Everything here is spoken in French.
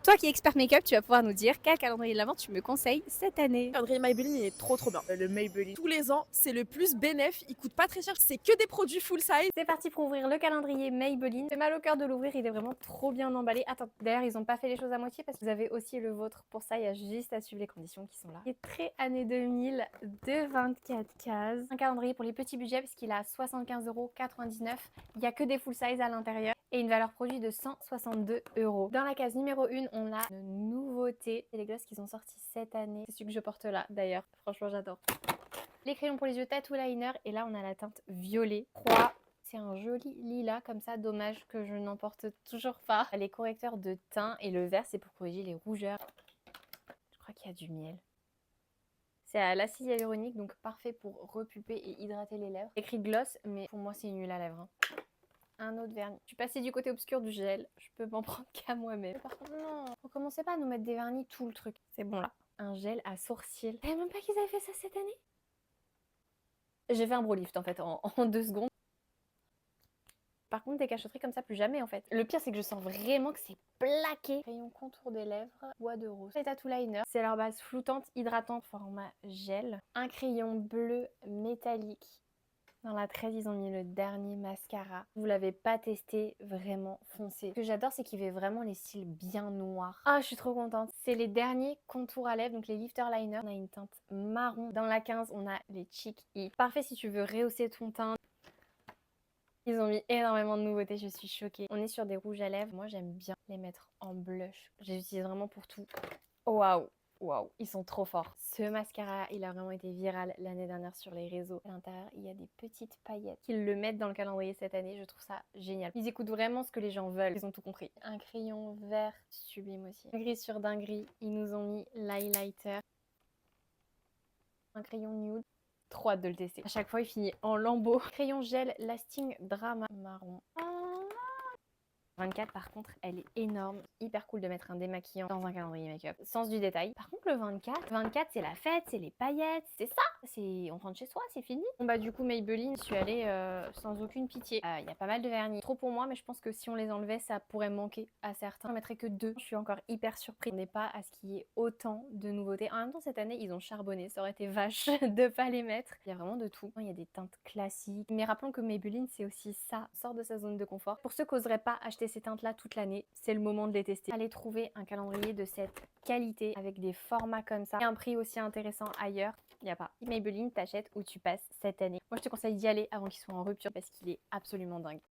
Toi qui es expert make-up, tu vas pouvoir nous dire quel calendrier de l'Avent tu me conseilles cette année. Le calendrier Maybelline, il est trop bien. Le Maybelline, tous les ans, c'est le plus bénéf. Il coûte pas très cher. C'est que des produits full size. C'est parti pour ouvrir le calendrier Maybelline. J'ai mal au cœur de l'ouvrir, il est vraiment trop bien emballé. Attends, d'ailleurs, ils ont pas fait les choses à moitié parce que vous avez aussi le vôtre. Pour ça, il y a juste à suivre les conditions qui sont là. Il est très année 2000 de 24 cases. Un calendrier pour les petits budgets parce qu'il a 75,99 €. Il n'y a que des full size à l'intérieur et une valeur produit de 162 €. Dans la case numéro 1, on a une nouveauté. C'est les glosses qu'ils ont sortis cette année. C'est celui que je porte là d'ailleurs. Franchement, j'adore. Les crayons pour les yeux Tattoo Liner. Et là, on a la teinte violet. 3. C'est un joli lilas comme ça. Dommage que je n'en porte toujours pas. Les correcteurs de teint. Et le vert, c'est pour corriger les rougeurs. Je crois qu'il y a du miel. C'est à l'acide hyaluronique, donc parfait pour repulper et hydrater les lèvres. Écrit gloss, mais pour moi, c'est une huile à lèvres. Un autre vernis. Je suis passée du côté obscur du gel. Je peux m'en prendre qu'à moi-même. Par contre, non. Recommencez pas à nous mettre des vernis tout le truc. C'est bon là. Un gel à sourcils. Je savais même pas qu'ils avaient fait ça cette année. J'ai fait un bro lift en fait en 2 secondes. Par contre, des cachotteries comme ça, plus jamais en fait. Le pire, c'est que je sens vraiment que c'est plaqué. Crayon contour des lèvres, bois de rose. Les Tattoo Liner, c'est leur base floutante, hydratante, format gel. Un crayon bleu métallique. Dans la 13, ils ont mis le dernier mascara. Vous l'avez pas testé, vraiment foncez. Ce que j'adore, c'est qu'il fait vraiment les cils bien noirs. Ah, je suis trop contente. C'est les derniers contours à lèvres, donc les lifter liner. On a une teinte marron. Dans la 15, on a les Cheek Eve. Parfait si tu veux rehausser ton teint. Ils ont mis énormément de nouveautés, je suis choquée. On est sur des rouges à lèvres. Moi, j'aime bien les mettre en blush. Je les utilise vraiment pour tout. Waouh! Waouh, ils sont trop forts. Ce mascara, il a vraiment été viral l'année dernière sur les réseaux. À l'intérieur, il y a des petites paillettes. Qu'ils le mettent dans le calendrier cette année, je trouve ça génial. Ils écoutent vraiment ce que les gens veulent. Ils ont tout compris. Un crayon vert sublime aussi. Gris sur dinguerie, ils nous ont mis l'highlighter. Un crayon nude. Trop hâte de le tester. À chaque fois, il finit en lambeaux. Crayon gel Lasting Drama marron. 24 par contre, elle est énorme. Hyper cool de mettre un démaquillant dans un calendrier make-up. Sens du détail. Par contre, le 24 c'est la fête, c'est les paillettes, c'est ça. On rentre chez soi, c'est fini. Bon bah du coup Maybelline, je suis allée sans aucune pitié. Il y a pas mal de vernis. Trop pour moi, mais je pense que si on les enlevait, ça pourrait manquer à certains. J'en mettrais que 2. Je suis encore hyper surprise. On n'est pas à ce qu'il y ait autant de nouveautés. En même temps, cette année, ils ont charbonné. Ça aurait été vache de pas les mettre. Il y a vraiment de tout. Il y a des teintes classiques. Mais rappelons que Maybelline, c'est aussi ça. Sort de sa zone de confort. Pour ceux qui n'oseraient pas acheter ces teintes là toute l'année, c'est le moment de les tester. Allez trouver un calendrier de cette qualité avec des formats comme ça et un prix aussi intéressant ailleurs. Il n'y a pas. Maybelline, t'achètes où tu passes cette année. Moi je te conseille d'y aller avant qu'il soit en rupture parce qu'il est absolument dingue.